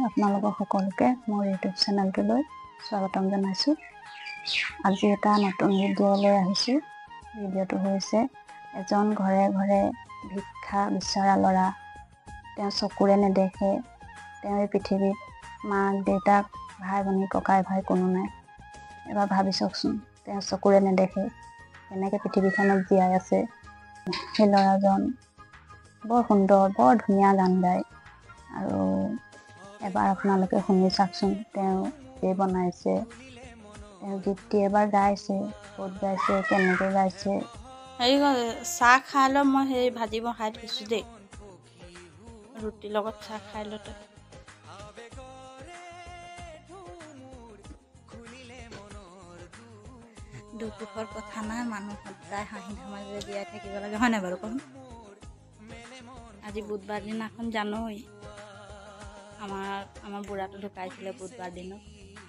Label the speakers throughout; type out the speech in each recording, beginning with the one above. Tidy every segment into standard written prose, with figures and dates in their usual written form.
Speaker 1: আপোনালোকক সকলোকে মোৰ ইউটিউব চেনেলটোলৈ স্বাগতম জনাইছোঁ। আজি এটা নতুন ভিডিঅ' লৈ আহিছোঁ। ভিডিঅ'টো হৈছে এজন ঘৰে ঘৰে ভিক্ষা বিচৰা ল'ৰা। তেওঁ চকুৰে নেদেখে, তেওঁ এই পৃথিৱীত মাক দেউতাক ভাই ভনী ককাই ভাই কোনো নাই। এবাৰ ভাবি চাওকচোন, তেওঁ চকুৰে নেদেখে কেনেকৈ পৃথিৱীখনত জীয়াই আছে। সেই ল'ৰাজন বৰ সুন্দৰ, বৰ ধুনীয়া গান গায়। আৰু এবাৰ আপোনালোকে শুনি চাওকচোন, তেওঁ যে বনাইছে, তেওঁ গীতটি এবাৰ গাইছে, ক'ত গাইছে, কেনেকৈ গাইছে।
Speaker 2: হেৰি চাহ খাই লৈ মই সেই ভাজি বহাই থৈছোঁ দেই, ৰুটিৰ লগত চাহ খাই লৈ তই। দুখ দুখৰ কথা নাই, মানুহ সদায় হাঁহি ধেমালিৰে জীয়াই থাকিব লাগে, হয় নাই বাৰু কম? আজি বুধবাৰ দিনাখন জানোৱেই আমাৰ বুঢ়াটো ঢুকাইছিলে বুধবাৰ দিনত।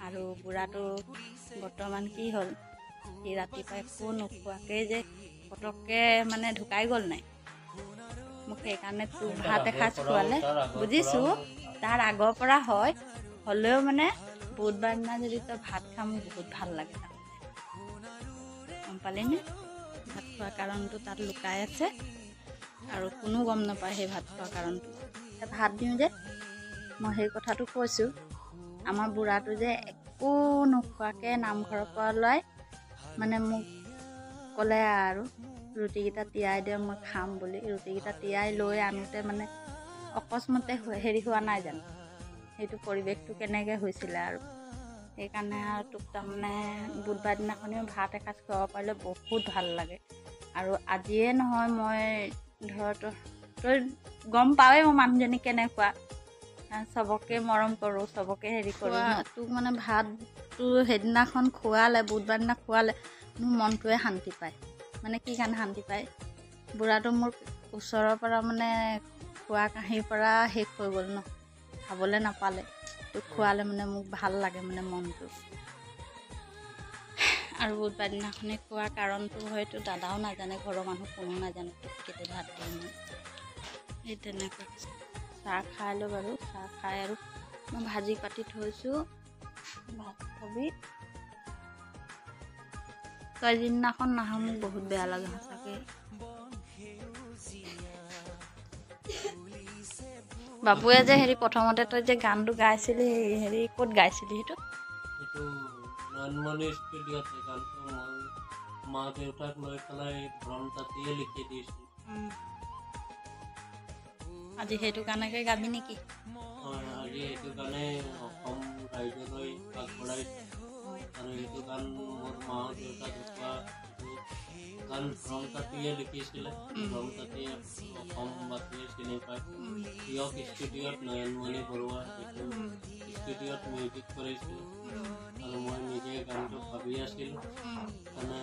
Speaker 2: আৰু বুঢ়াটো বৰ্তমান কি হ'ল, সি ৰাতিপুৱা একো নোখোৱাকৈ যে পটককৈ মানে ঢুকাই গ'ল নাই। মোক সেইকাৰণে তোক ভাত এসাঁজ খোৱালে। বুজিছোঁ তাৰ আগৰ পৰা হয়, হ'লেও মানে বুধবাৰ দিনা যদি তই ভাত খাম বহুত ভাল লাগে। গম পালিনে? ভাত খোৱাৰ কাৰণটো তাত লুকাই আছে আৰু কোনো গম নাপায় সেই ভাত খোৱাৰ কাৰণটো। ভাত দিওঁ যে মই সেই কথাটো কৈছোঁ, আমাৰ বুঢ়াটো যে একো নোখোৱাকৈ নামঘৰৰ পৰা ওলাই মানে মোক ক'লে আৰু ৰুটিকেইটা তিয়াই দিয়ক মই খাম বুলি। ৰুটিকেইটা তিয়াই লৈ আনোতে মানে অকস্মাতে হেৰি হোৱা নাই জানো, সেইটো পৰিৱেশটো কেনেকৈ হৈছিলে আৰু সেইকাৰণে আৰু তোক তাৰমানে বুধবাৰ দিনাখনিও ভাত এসাঁজ খুৱাব পাৰিলে বহুত ভাল লাগে। আৰু আজিয়ে নহয়, মই ধৰ তই গম পাৱেই মোৰ মানুহজনী কেনেকুৱা, চবকে মৰম কৰোঁ, চবকে হেৰি কৰোঁ। তোক মানে ভাতটো সেইদিনাখন খোৱালে, বুধবাৰ দিনা খোৱালে, মোৰ মনটোৱে শান্তি পায়। মানে কি কাৰণে শান্তি পায়, বুঢ়াটো মোৰ ওচৰৰ পৰা মানে খোৱা কাঁহীৰ পৰা শেষ হৈ গ'ল ন, খাবলৈ নাপালে। তোক খোৱালে মানে মোক ভাল লাগে মানে মনটো। আৰু বুধবাৰ দিনাখনি খোৱাৰ কাৰণটো হয়তো দাদাও নাজানে, ঘৰৰ মানুহ কোনো নাজানে তোক কেতিয়া ভাত দিওঁ। সেই তেনেকুৱা চাহ খাই লৈ বাৰু, চাহ খাই আৰু মই ভাজি পাতি থৈছোঁ, ভাত খাবি। তই যিদিনাখন নাহ মোক বহুত বেয়া লাগে সঁচাকৈ। বাবুৱে যে হেৰি প্ৰথমতে তই যে গানটো গাইছিলি, হেৰি ক'ত গাইছিলি সেইটো?
Speaker 3: নয়নমণি ষ্টুডিঅ'তে গানটো মই মা দেউতাক লৈ পেলাই ভ্ৰম তাঁতিয়ে লিখি দিছোঁ।
Speaker 2: আজি সেইটো গানকে গাবি নেকি?
Speaker 3: হয়, আজি এইটো গানেই অসম ৰাইজলৈ আগবঢ়াইছোঁ। আৰু এইটো গান মোৰ মা দেউতা ঢুকুৱা গান ভ্ৰম তাঁতিয়ে লিখিছিলে। ভ্ৰম তাঁতিয়ে অসমবাসীয়ে চিনি পায়। প্ৰিয়ক ষ্টুডিঅ'ত নয়নমণি বৰুৱা সেইটো ষ্টুডিঅ'ত মিউজিক কৰিছিল। আৰু মই নিজে গানটো ভাবি আছিলোঁ, মানে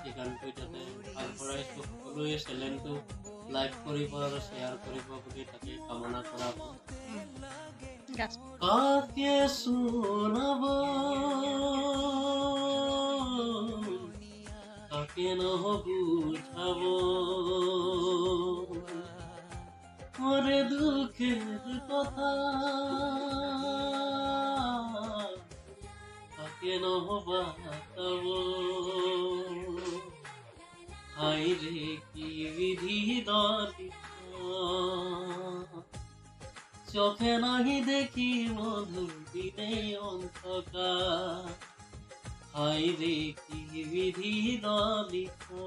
Speaker 3: এই গানটো যাতে আগবঢ়াইছোঁ, সকলোৱে চেনেলটো লাইক কৰিব আৰু শ্বেয়াৰ কৰিব বুলি তাকে কামনা কৰা হ'ল। কাকে শুনাব, কাকে বুঝাব, ওরে দুঃখের কথা কাকে বাতাব। হাই রে কি বিধি দলিতা, চোখে নাহি দেখি মধুর দিনে অন্ধকার। হাই রে কি বিধি দলিতা,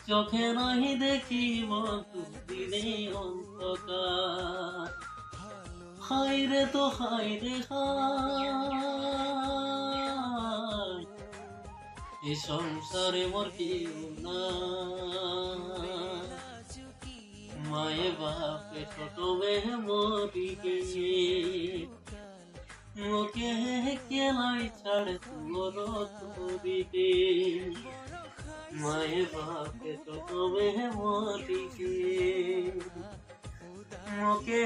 Speaker 3: চোখে নাহি দেখি মধুর দিনে অন্ধকার। হাই রে তো হাই রে হাই, এ সংসারে মোর কেউ নাই। মায়ে বাপে ছোট মেয়ে মরি গেছে, ওকে কেলাই ছাড় তোর তরিতে। মায়ে বাপে ছোট মেয়ে মরি গেছে, ওকে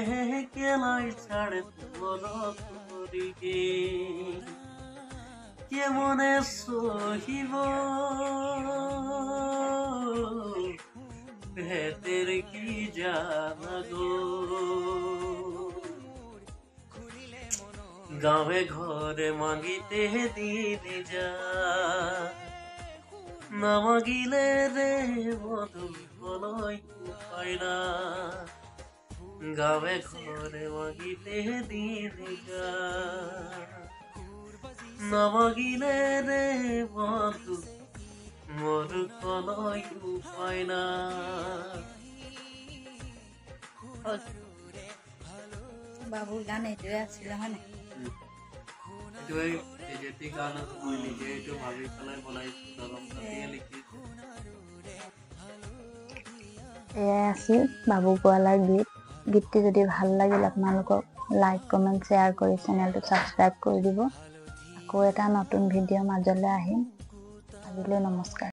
Speaker 3: কেলাই ছাড় তোর তরিতে। কেমনে সহিব ভেতের কি জানা গো, গাঁৱে ঘৰে মাগিতে দিন যা নামাগিলে ৰে মধুৰ কলৈ উপায় না গাঁৱে ঘৰে মাগিতে দিন যা নামাগিলে ৰে বন্ধু মোৰ কলৈ উপায় না
Speaker 2: বাবুৰ গান এইটোৱে আছিলে হয় নাই?
Speaker 3: এইটোৱে ট্ৰেজেডি গান আছে মই নিজে এইটো ভাবি পেলাই বনাইছো দৰম কাটিয়ে লিখিছো
Speaker 1: এয়াই আছিল বাবু গোৱালাৰ গীত। গীতটি যদি ভাল লাগিল আপোনালোকক লাইক কমেণ্ট শ্বেয়াৰ কৰি চেনেলটো ছাবস্ক্ৰাইব কৰি দিব। আকৌ এটা নতুন ভিডিঅ' মাজলৈ আহিম। আজিলৈ নমস্কাৰ।